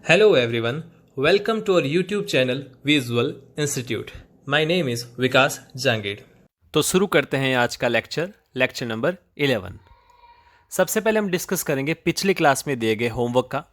Hello everyone, welcome to our YouTube channel Visual Institute. My name is विकास जांगीड़। तो शुरू करते हैं आज का लेक्चर नंबर 11। सबसे पहले हम डिस्कस करेंगे पिछली क्लास में दिए गए होमवर्क का।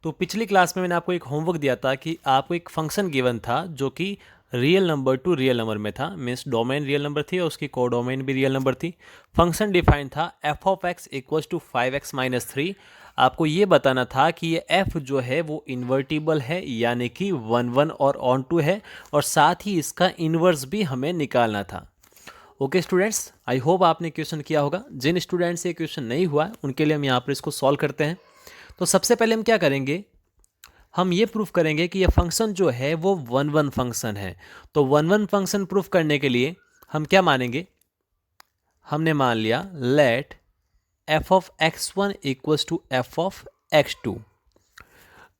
तो पिछली क्लास में मैंने आपको एक होमवर्क दिया था कि आपको एक फंक्शन गिवन था जो कि real number two real number में था, मीन्स डोमेन रियल नंबर थी और उसकी कोडोमेन भी रियल नंबर थी। फंक्शन डिफाइन था F of x equals to 5x minus 3। आपको ये बताना था कि ये f जो है वो इन्वर्टिबल है, यानी कि 1 1 और ऑन टू है, और साथ ही इसका इन्वर्स भी हमें निकालना था। ओके स्टूडेंट्स, आई होप आपने क्वेश्चन किया होगा। जिन स्टूडेंट्स से क्वेश्चन नहीं हुआ उनके लिए हम यहाँ पर इसको सॉल्व करते हैं। तो सबसे पहले हम क्या करेंगे, हम ये प्रूफ करेंगे कि ये फंक्शन जो है वो 1 1 फंक्शन है। तो 1 1 फंक्शन प्रूफ करने के लिए हम क्या मानेंगे, हमने मान लिया let F of x1 equals to F of x2।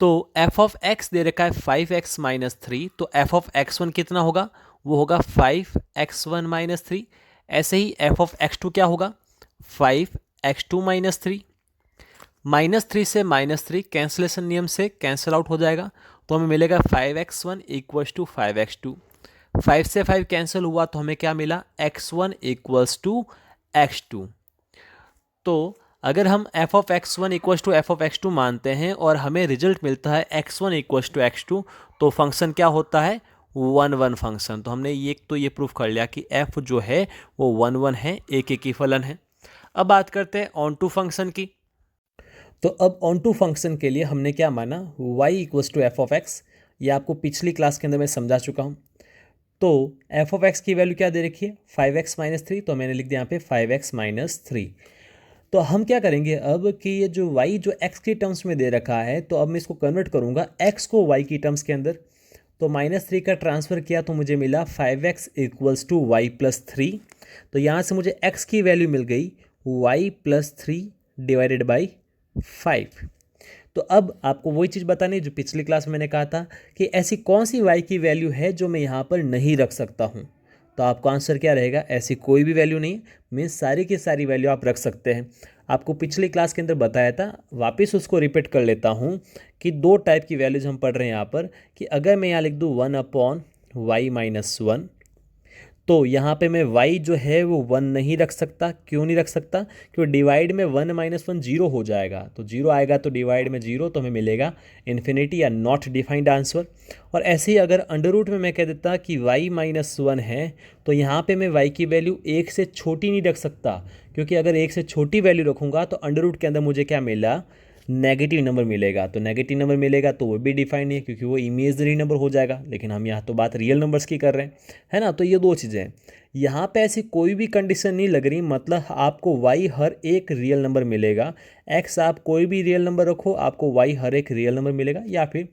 तो एफ ऑफ x दे रखा है 5x माइनस 3, तो एफ ऑफ x1 कितना होगा, वो होगा 5x1 माइनस 3। ऐसे ही एफ ऑफ x2 क्या होगा, 5x2 माइनस 3। माइनस 3 से माइनस 3 कैंसलेशन नियम से कैंसिल आउट हो जाएगा, तो हमें मिलेगा 5x1 इक्वल्स टू 5x2। 5 से 5 कैंसिल हुआ तो हमें क्या मिला, x1 इक्वल्स टू x2। तो अगर हम f of x1 equals to F of x2 मानते हैं और हमें रिजल्ट मिलता है x1 इक्वल्स टू x2, तो फंक्शन क्या होता है, 1 1 फंक्शन। तो हमने ये प्रूफ कर लिया कि f जो है वो 1 1 है, एक ही फलन है। अब बात करते हैं ऑन टू फंक्शन की। तो अब ऑन टू फंक्शन के लिए हमने क्या माना, y equals to F of x. ये आपको पिछली क्लास के अंदर मैं समझा चुका हूँ। तो एफ ऑफ एक्स की वैल्यू क्या दे रखी है, 5x माइनस 3, तो मैंने लिख दिया यहाँ पे 5x माइनस 3। तो हम क्या करेंगे अब कि ये जो y जो x की टर्म्स में दे रखा है, तो अब मैं इसको कन्वर्ट करूँगा x को y की टर्म्स के अंदर। तो माइनस 3 का ट्रांसफ़र किया तो मुझे मिला 5x equals to y plus 3। तो यहाँ से मुझे x की वैल्यू मिल गई y प्लस 3 डिवाइडेड बाई 5। तो अब आपको वही चीज़ बतानी जो पिछली क्लास में मैंने कहा था कि ऐसी कौन सी y की वैल्यू है जो मैं यहाँ पर नहीं रख सकता हूँ। तो आपका आंसर क्या रहेगा, ऐसी कोई भी वैल्यू नहीं, मीन्स सारी की सारी वैल्यू आप रख सकते हैं। आपको पिछली क्लास के अंदर बताया था, वापस उसको रिपीट कर लेता हूँ कि दो टाइप की वैल्यूज हम पढ़ रहे हैं यहाँ पर, कि अगर मैं यहाँ लिख दूँ 1/y माइनस 1, तो यहाँ पे मैं y जो है वो 1 नहीं रख सकता। क्यों नहीं रख सकता, क्योंकि डिवाइड में 1 माइनस 1 जीरो हो जाएगा। तो जीरो आएगा तो डिवाइड में जीरो, तो हमें मिलेगा इन्फिनिटी या नॉट डिफाइंड आंसर। और ऐसे ही अगर अंडर रूट में मैं कह देता कि y माइनस 1 है, तो यहाँ पे मैं y की वैल्यू 1 से छोटी नहीं रख सकता, क्योंकि अगर 1 से छोटी वैल्यू रखूँगा तो अंडर रूट के अंदर मुझे क्या मिला, नेगेटिव नंबर मिलेगा। तो नेगेटिव नंबर मिलेगा तो वो भी डिफाइन नहीं है, क्योंकि वो इमेजनरी नंबर हो जाएगा। लेकिन हम यहाँ तो बात रियल नंबर्स की कर रहे हैं, है ना। तो ये दो चीज़ें हैं। यहाँ पे ऐसी कोई भी कंडीशन नहीं लग रही, मतलब आपको y हर एक रियल नंबर मिलेगा। x आप कोई भी रियल नंबर रखो, आपको y हर एक रियल नंबर मिलेगा, या फिर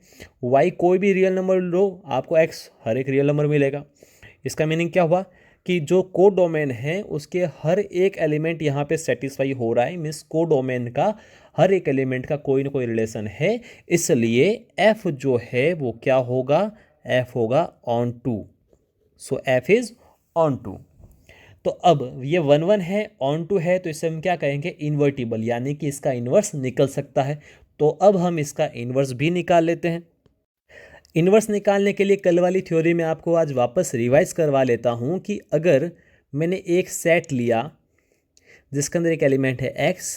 y कोई भी रियल नंबर लो, आपको x हर एक रियल नंबर मिलेगा। इसका मीनिंग क्या हुआ कि जो कोड डोमेन है उसके हर एक एलिमेंट यहाँ पे सेटिस्फाई हो रहा है, मीन्स कोड डोमेन का हर एक एलिमेंट का कोई ना कोई रिलेशन है। इसलिए f जो है वो क्या होगा, f होगा onto. So f is onto. तो अब ये 1 1 है, ऑन टू है, तो इसे हम क्या कहेंगे, इन्वर्टिबल, यानी कि इसका इन्वर्स निकल सकता है। तो अब हम इसका इन्वर्स भी निकाल लेते हैं। इन्वर्स निकालने के लिए कल वाली थ्योरी में आपको आज वापस रिवाइज करवा लेता हूँ कि अगर मैंने एक सेट लिया जिसके अंदर एक एलिमेंट है x,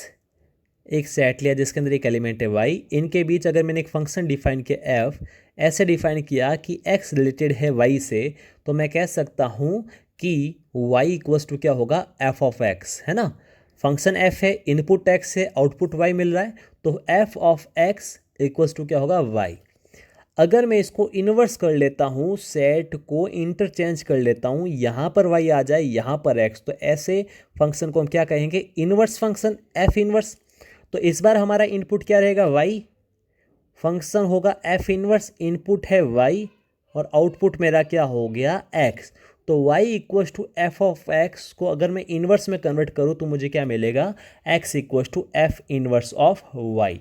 एक सेट लिया जिसके अंदर एक एलिमेंट है y, इनके बीच अगर मैंने एक फंक्शन डिफाइन किया f, ऐसे डिफाइन किया कि x रिलेटेड है y से, तो मैं कह सकता हूँ कि y इक्वल्स टू क्या होगा, f ऑफ x, है ना। फंक्शन f है, इनपुट x है, आउटपुट y मिल रहा है, तो f of x equals to क्या होगा, y। अगर मैं इसको इन्वर्स कर लेता हूँ, सेट को इंटरचेंज कर लेता हूँ, यहाँ पर y आ जाए, यहाँ पर x, तो ऐसे फंक्शन को हम क्या कहेंगे, इन्वर्स फंक्शन, f इन्वर्स। तो इस बार हमारा इनपुट क्या रहेगा, y, फंक्शन होगा f इन्वर्स, इनपुट है y और आउटपुट मेरा क्या हो गया, x। तो y equals to F of x को अगर मैं इन्वर्स में कन्वर्ट करूँ तो मुझे क्या मिलेगा, x equals to f inverse of y।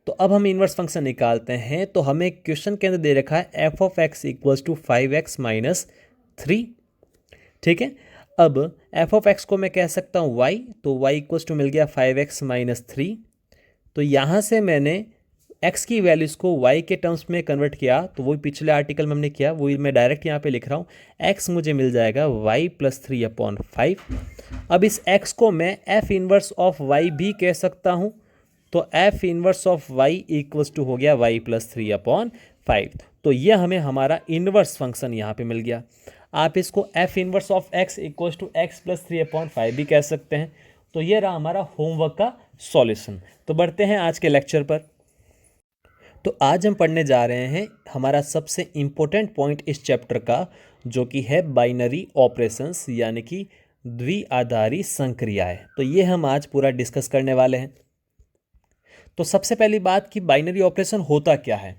तो अब हम इन्वर्स फंक्शन निकालते हैं। तो हमें क्वेश्चन के अंदर दे रखा है f of x equals to 5x minus 3, ठीक है। अब एफ ऑफ एक्स को मैं कह सकता हूँ y, तो y इक्वल्स टू मिल गया 5x माइनस 3। तो यहाँ से मैंने x की वैल्यूज़ को y के टर्म्स में कन्वर्ट किया, तो वही पिछले आर्टिकल में हमने किया, वही मैं डायरेक्ट यहाँ पे लिख रहा हूँ। x मुझे मिल जाएगा y + 3/5। अब इस x को मैं f इनवर्स ऑफ y भी कह सकता हूँ, तो f inverse of y equals to हो गया y + 3/5। तो ये हमें हमारा इनवर्स फंक्शन यहाँ पे मिल गया। आप इसको f inverse of x equals to x + 3/5 भी कह सकते हैं। तो ये रहा हमारा होमवर्क का सॉल्यूशन। तो बढ़ते हैं आज के लेक्चर पर। तो आज हम पढ़ने जा रहे हैं हमारा सबसे इम्पोर्टेंट पॉइंट इस चैप्टर का, जो कि है बाइनरी ऑपरेशंस, यानी कि द्विआधारी संक्रियाएं। तो ये हम आज पूरा डिस्कस करने वाले हैं। तो सबसे पहली बात कि बाइनरी ऑपरेशन होता क्या है।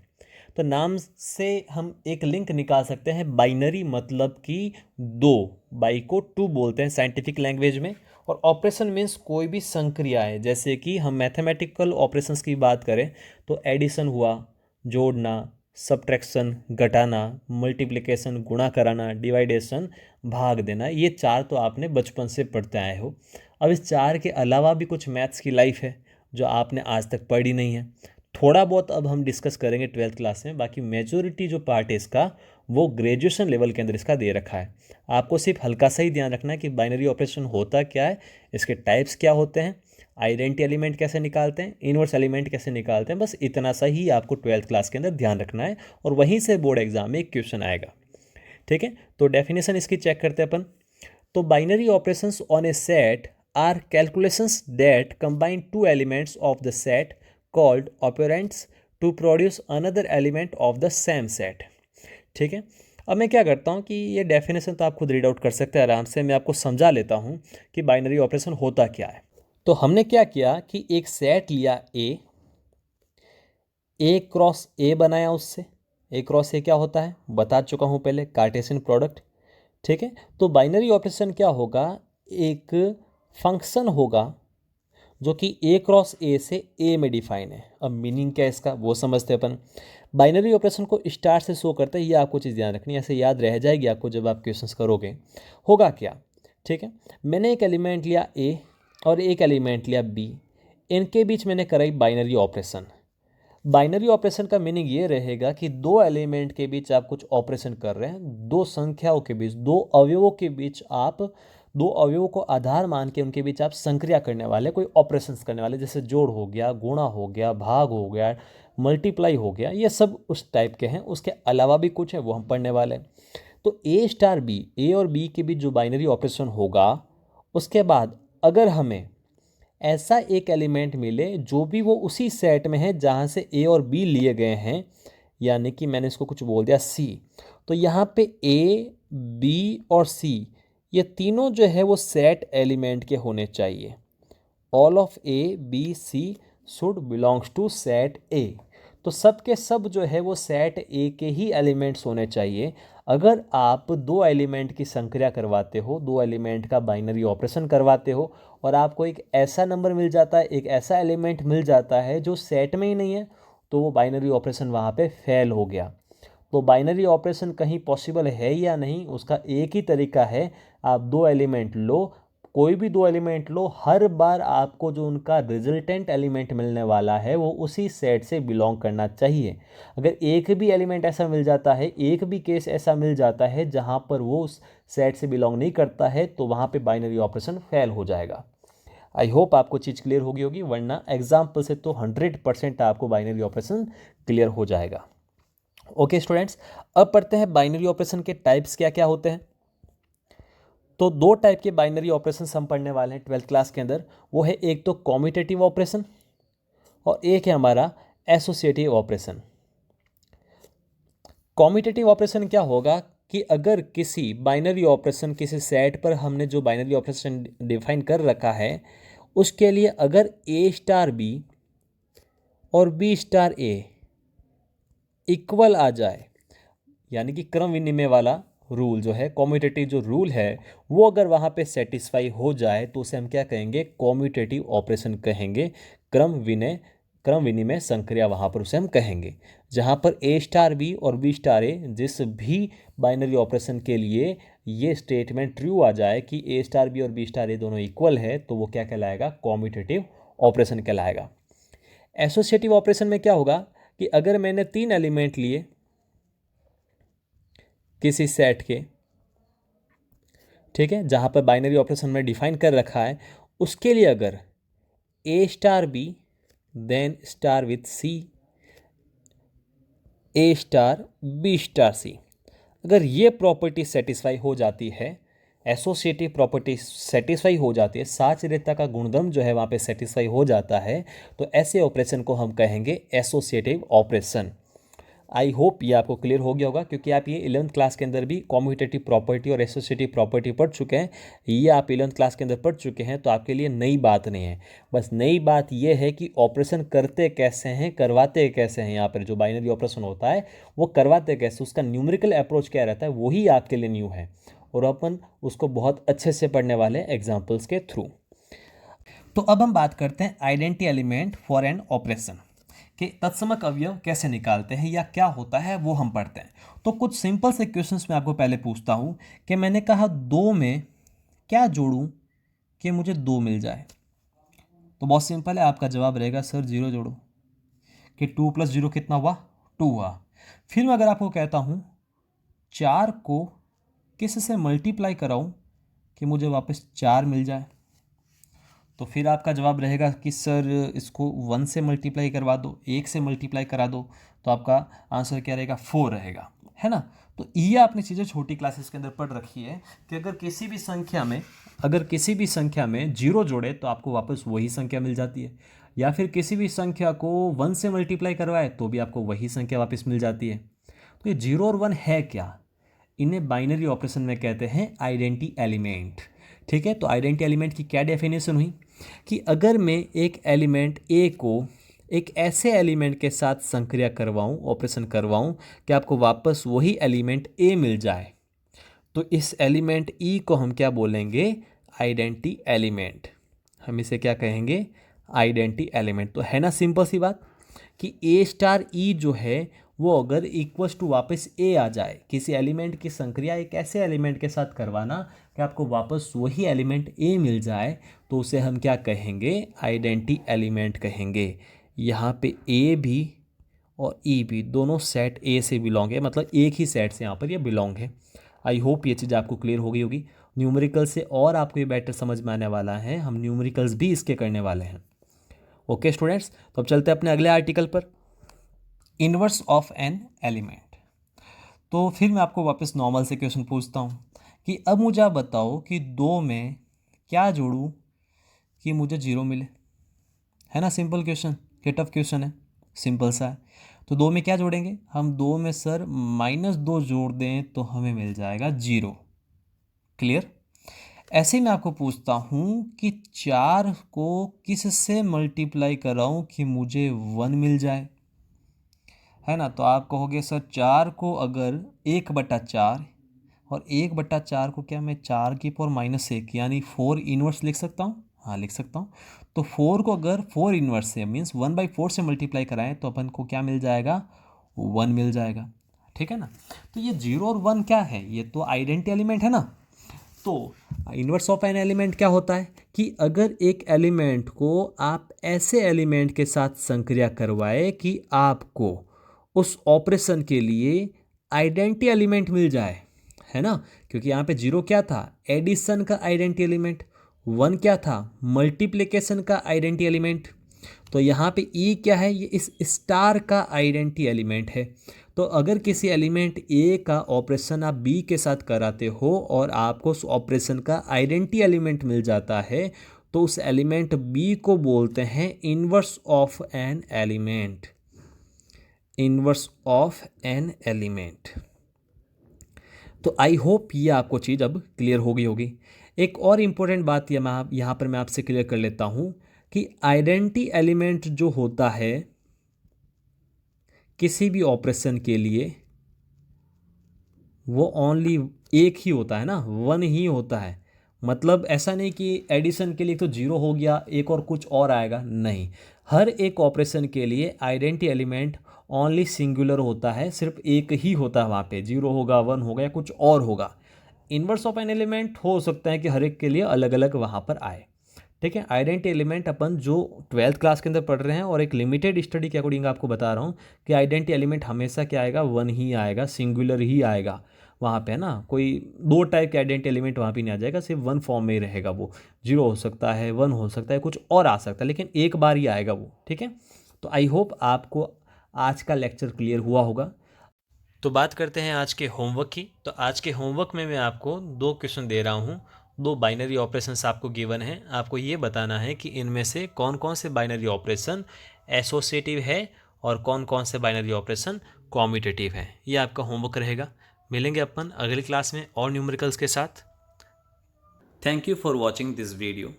तो नाम से हम एक लिंक निकाल सकते हैं। बाइनरी मतलब कि दो, बाई को टू बोलते हैं साइंटिफिक लैंग्वेज में, और ऑपरेशन मीन्स कोई भी संक्रियाएं। जैसे कि हम मैथमेटिकल ऑपरेशंस की बात करें तो एडिशन हुआ, जोड़ना, सब्ट्रैक्शन घटाना, मल्टीप्लिकेशन गुणा कराना, डिवाइडेशन भाग देना, ये चार तो आपने बचपन से पढ़ते आए हो। अब इस चार के अलावा भी कुछ मैथ्स की लाइफ है जो आपने आज तक पढ़ी नहीं है। थोड़ा बहुत अब हम डिस्कस करेंगे 12th क्लास में, बाकी मेजोरिटी जो पार्ट है इसका वो ग्रेजुएशन लेवल के अंदर इसका दे रखा है। आपको सिर्फ हल्का सा ही ध्यान रखना है कि बाइनरी ऑपरेशन होता क्या है, इसके टाइप्स क्या होते हैं, आइडेंटिटी एलिमेंट कैसे निकालते हैं, इनवर्स एलिमेंट कैसे निकालते हैं, बस इतना सा ही आपको 12th क्लास के अंदर ध्यान रखना है, और वहीं से बोर्ड एग्जाम में एक क्वेश्चन आएगा। ठीक है, तो डेफिनेशन इसकी चेक करते हैं अपन। तो binary operations on a set are calculations that combine two elements of the set called operands to produce another element of the same set. ठीक है, अब मैं क्या करता हूँ कि ये डेफिनेशन तो आप खुद रीड आउट कर सकते हैं आराम से, मैं आपको समझा लेता हूँ कि बाइनरी ऑपरेशन होता क्या है। तो हमने क्या किया कि एक सेट लिया ए क्रॉस ए बनाया, उससे ए क्रॉस ए क्या होता है बता चुका हूँ पहले, कार्टेशियन प्रोडक्ट। ठीक है, तो बाइनरी ऑपरेशन क्या होगा, एक फंक्शन होगा जो कि ए क्रॉस ए से ए में डिफाइन है। अब मीनिंग क्या है इसका वो समझते हैं अपन। बाइनरी ऑपरेशन को स्टार से शो करते हैं, ये आपको चीज़ ध्यान रखनी है, ऐसे याद रह जाएगी आपको जब आप क्वेश्चंस करोगे। होगा क्या, ठीक है, मैंने एक एलिमेंट लिया ए और एक एलिमेंट लिया बी, इनके बीच मैंने कराई बाइनरी ऑपरेशन। बाइनरी ऑपरेशन का मीनिंग ये रहेगा कि दो एलिमेंट के बीच आप कुछ ऑपरेशन कर रहे हैं, दो संख्याओं के बीच, दो अवयवों के बीच आप दो अवयवों को आधार मान के उनके बीच आप संक्रिया करने वाले, कोई ऑपरेशंस करने वाले, जैसे जोड़ हो गया, गुणा हो गया, भाग हो गया, मल्टीप्लाई हो गया, ये सब उस टाइप के हैं। उसके अलावा भी कुछ है वो हम पढ़ने वाले हैं। तो ए स्टार बी, ए और बी के बीच जो बाइनरी ऑपरेशन होगा, उसके बाद अगर हमें ऐसा एक एलिमेंट मिले जो भी वो उसी सेट में है जहाँ से ए और बी लिए गए हैं, यानी कि मैंने इसको कुछ बोल दिया सी, तो यहाँ पे ए बी और सी ये तीनों जो है वो सेट एलिमेंट के होने चाहिए। All of A B C should belongs to set A. तो सब के सब जो है वो सेट ए के ही एलिमेंट्स होने चाहिए। अगर आप दो एलिमेंट की संक्रिया करवाते हो, दो एलिमेंट का बाइनरी ऑपरेशन करवाते हो, और आपको एक ऐसा नंबर मिल जाता है, एक ऐसा एलिमेंट मिल जाता है जो सेट में ही नहीं है, तो वो बाइनरी ऑपरेशन वहाँ पे फेल हो गया। तो बाइनरी ऑपरेशन कहीं पॉसिबल है या नहीं, उसका एक ही तरीका है, आप दो एलिमेंट लो, कोई भी दो एलिमेंट लो, हर बार आपको जो उनका रिजल्टेंट एलिमेंट मिलने वाला है वो उसी सेट से बिलोंग करना चाहिए। अगर एक भी एलिमेंट ऐसा मिल जाता है, एक भी केस ऐसा मिल जाता है जहाँ पर वो उस सेट से बिलोंग नहीं करता है, तो वहाँ पे बाइनरी ऑपरेशन फेल हो जाएगा। आई होप आपको चीज़ क्लियर होगी, वरना एग्जाम्पल से तो 100% आपको बाइनरी ऑपरेशन क्लियर हो जाएगा। ओके स्टूडेंट्स, अब पढ़ते हैं बाइनरी ऑपरेशन के टाइप्स क्या क्या होते हैं। तो दो टाइप के बाइनरी ऑपरेशन हम पढ़ने वाले हैं 12th क्लास के अंदर। वो है एक तो कॉम्यूटेटिव ऑपरेशन और एक है हमारा एसोसिएटिव ऑपरेशन। कॉम्यूटेटिव ऑपरेशन क्या होगा कि अगर किसी बाइनरी ऑपरेशन, किसी सेट पर हमने जो बाइनरी ऑपरेशन डिफाइन कर रखा है, उसके लिए अगर ए स्टार बी और बी स्टार ए इक्वल आ जाए, यानी कि क्रम विनिमय वाला रूल जो है, कॉम्यूटेटिव जो रूल है, वो अगर वहाँ पे सेटिस्फाई हो जाए तो उसे हम क्या कहेंगे, कॉम्यूटेटिव ऑपरेशन कहेंगे। क्रम विनिमय संक्रिया वहाँ पर उसे हम कहेंगे। जहाँ पर ए स्टार बी और बी स्टार ए, जिस भी बाइनरी ऑपरेशन के लिए ये स्टेटमेंट ट्रू आ जाए कि ए स्टार बी और बी स्टार ए दोनों इक्वल है, तो वो क्या कहलाएगा, कॉम्यूटेटिव ऑपरेशन कहलाएगा। एसोसिएटिव ऑपरेशन में क्या होगा, कि अगर मैंने 3 एलिमेंट लिए किसी सेट के, ठीक है, जहाँ पर बाइनरी ऑपरेशन में डिफाइन कर रखा है, उसके लिए अगर A star B then star with C, A star B star C, अगर ये प्रॉपर्टी सेटिस्फाई हो जाती है, एसोसिएटिव प्रॉपर्टी सेटिस्फाई हो जाती है, साचर्यता का गुणधर्म जो है वहाँ पे सेटिस्फाई हो जाता है, तो ऐसे ऑपरेशन को हम कहेंगे एसोसिएटिव ऑपरेशन। आई होप ये आपको क्लियर हो गया होगा, क्योंकि आप ये 11th क्लास के अंदर भी कॉम्यूटेटिव प्रॉपर्टी और एसोसिएटिव प्रॉपर्टी पढ़ चुके हैं। ये आप 11th क्लास के अंदर पढ़ चुके हैं, तो आपके लिए नई बात नहीं है। बस नई बात ये है कि ऑपरेशन करते कैसे हैं, करवाते कैसे हैं। यहाँ पर जो बाइनरी ऑपरेशन होता है वो करवाते कैसे, उसका न्यूमेरिकल अप्रोच क्या रहता है, वही आपके लिए न्यू है, और अपन उसको बहुत अच्छे से पढ़ने वाले हैं एग्जाम्पल्स के थ्रू। तो अब हम बात करते हैं identity element for an operation कि तत्समक अवयव कैसे निकालते हैं या क्या होता है वो हम पढ़ते हैं। तो कुछ सिंपल से क्वेश्चंस मैं आपको पहले पूछता हूँ कि मैंने कहा 2 में क्या जोड़ूं कि मुझे 2 मिल जाए। तो बहुत सिंपल है, आपका जवाब रहेगा सर 0 जोड़ो, कि 2 + 0 कितना हुआ, 2 हुआ। फिर मैं अगर आपको कहता हूँ 4 को किस से मल्टीप्लाई कराऊँ कि मुझे वापस 4 मिल जाए, तो फिर आपका जवाब रहेगा कि सर इसको 1 से मल्टीप्लाई करवा दो, 1 से मल्टीप्लाई करा दो, तो आपका आंसर क्या रहेगा, 4 रहेगा, है ना। तो ये आपने चीज़ें छोटी क्लासेस के अंदर पढ़ रखी है कि अगर किसी भी संख्या में 0 जोड़े तो आपको वापस वही संख्या मिल जाती है, या फिर किसी भी संख्या को 1 से मल्टीप्लाई करवाए तो भी आपको वही संख्या वापस मिल जाती है। तो ये 0 और 1 है क्या, इन्हें बाइनरी ऑपरेशन में कहते हैं आइडेंटिटी एलिमेंट। ठीक है, तो आइडेंटिटी एलिमेंट की क्या डेफिनेशन हुई कि अगर मैं एक एलिमेंट ए को एक ऐसे एलिमेंट के साथ संक्रिया करवाऊं, ऑपरेशन करवाऊं कि आपको वापस वही एलिमेंट ए मिल जाए, तो इस एलिमेंट ई को हम क्या बोलेंगे, आइडेंटिटी एलिमेंट। हम इसे क्या कहेंगे, आइडेंटिटी एलिमेंट। तो है ना सिंपल सी बात कि ए स्टार ई जो है वो अगर इक्वल्स टू वापस ए आ जाए, किसी एलिमेंट की संक्रिया एक ऐसे एलिमेंट के साथ करवाना कि आपको वापस वही एलिमेंट ए मिल जाए, तो उसे हम क्या कहेंगे, आइडेंटिटी एलिमेंट कहेंगे। यहाँ पे ए भी और ई भी दोनों सेट ए से बिलोंग है, मतलब एक ही सेट से यहाँ पर ये बिलोंग है। आई होप ये चीज़ आपको क्लियर हो गई होगी। न्यूमेरिकल से और आपको ये बेटर समझ में आने वाला है, हम न्यूमेरिकल्स भी इसके करने वाले हैं। ओके स्टूडेंट्स, तो अब चलते हैं अपने अगले आर्टिकल पर, इन्वर्स ऑफ एन एलिमेंट। तो फिर मैं आपको वापस नॉर्मल से क्वेश्चन पूछता हूँ कि अब मुझे आप बताओ कि 2 में क्या जोड़ूँ कि मुझे 0 मिले। है ना सिंपल क्वेश्चन, कि टफ क्वेश्चन है, सिंपल सा है। तो 2 में क्या जोड़ेंगे हम, 2 में सर -2 जोड़ दें तो हमें मिल जाएगा 0। क्लियर। ऐसे ही मैं आपको पूछता हूँ कि 4 को किस से मल्टीप्लाई कराऊँ कि मुझे 1 मिल जाए, है ना। तो आप कहोगे सर 4 को अगर 1/4 और 1/4 को क्या मैं 4 की पावर -1 यानी 4 इनवर्स लिख सकता हूँ, हाँ लिख सकता हूँ। तो 4 को अगर 4 इनवर्स से मीन्स 1/4 से मल्टीप्लाई कराएं तो अपन को क्या मिल जाएगा, 1 मिल जाएगा। ठीक है ना। तो ये 0 और 1 क्या है, ये तो आइडेंटिटी एलिमेंट है ना। तो इन्वर्स ऑफ एन एलिमेंट क्या होता है कि अगर एक एलिमेंट को आप ऐसे एलिमेंट के साथ संक्रिया करवाए कि आपको उस ऑपरेशन के लिए आइडेंटिटी एलिमेंट मिल जाए, है ना। क्योंकि यहाँ पे 0 क्या था, एडिशन का आइडेंटिटी एलिमेंट, 1 क्या था, मल्टीप्लिकेशन का आइडेंटिटी एलिमेंट। तो यहाँ पे ई क्या है, ये इस स्टार का आइडेंटिटी एलिमेंट है। तो अगर किसी एलिमेंट ए का ऑपरेशन आप बी के साथ कराते हो और आपको उस ऑपरेशन का आइडेंटिटी एलिमेंट मिल जाता है, तो उस एलिमेंट बी को बोलते हैं inverse of an element, inverse of an element. तो आई होप ये आपको चीज़ अब क्लियर हो गई होगी। एक और इम्पोर्टेंट बात यहाँ पर मैं आपसे क्लियर कर लेता हूँ कि आइडेंटिटी एलिमेंट जो होता है किसी भी ऑपरेशन के लिए वो ओनली एक ही होता है ना, 1 ही होता है। मतलब ऐसा नहीं कि एडिशन के लिए तो 0 हो गया, एक और कुछ और आएगा, नहीं। हर एक ऑपरेशन के लिए आइडेंटिटी एलिमेंट ओनली सिंगुलर होता है, सिर्फ एक ही होता है। वहाँ पे 0 होगा, 1 होगा या कुछ और होगा। इन्वर्स ऑफ एन एलिमेंट हो सकता है कि हर एक के लिए अलग अलग वहाँ पर आए। ठीक है। आइडेंटिटी एलिमेंट अपन जो 12th क्लास के अंदर पढ़ रहे हैं और एक लिमिटेड स्टडी के अकॉर्डिंग आपको बता रहा हूँ कि आइडेंटिटी एलिमेंट हमेशा क्या आएगा, 1 ही आएगा, सिंगुलर ही आएगा वहाँ पे, है ना। कोई 2 टाइप के आइडेंटिटी एलिमेंट वहाँ पे नहीं आ जाएगा, सिर्फ 1 फॉर्म में ही रहेगा वो। 0 हो सकता है, 1 हो सकता है, कुछ और आ सकता है, लेकिन एक बार ही आएगा वो। ठीक है। तो आई होप आपको आज का लेक्चर क्लियर हुआ होगा। तो बात करते हैं आज के होमवर्क की। तो आज के होमवर्क में मैं आपको 2 क्वेश्चन दे रहा हूँ। 2 बाइनरी ऑपरेशंस आपको गिवन है। आपको ये बताना है कि इनमें से कौन कौन से बाइनरी ऑपरेशन एसोसिएटिव है और कौन कौन से बाइनरी ऑपरेशन कॉम्यूटेटिव है। ये आपका होमवर्क रहेगा। मिलेंगे अपन अगली क्लास में और न्यूमेरिकल्स के साथ। Thank you for watching this video.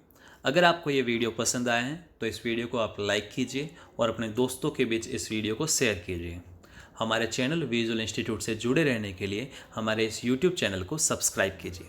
अगर आपको ये वीडियो पसंद आया है तो इस वीडियो को आप लाइक कीजिए और अपने दोस्तों के बीच इस वीडियो को शेयर कीजिए। हमारे चैनल विजुअल इंस्टीट्यूट से जुड़े रहने के लिए हमारे इस यूट्यूब चैनल को सब्सक्राइब कीजिए।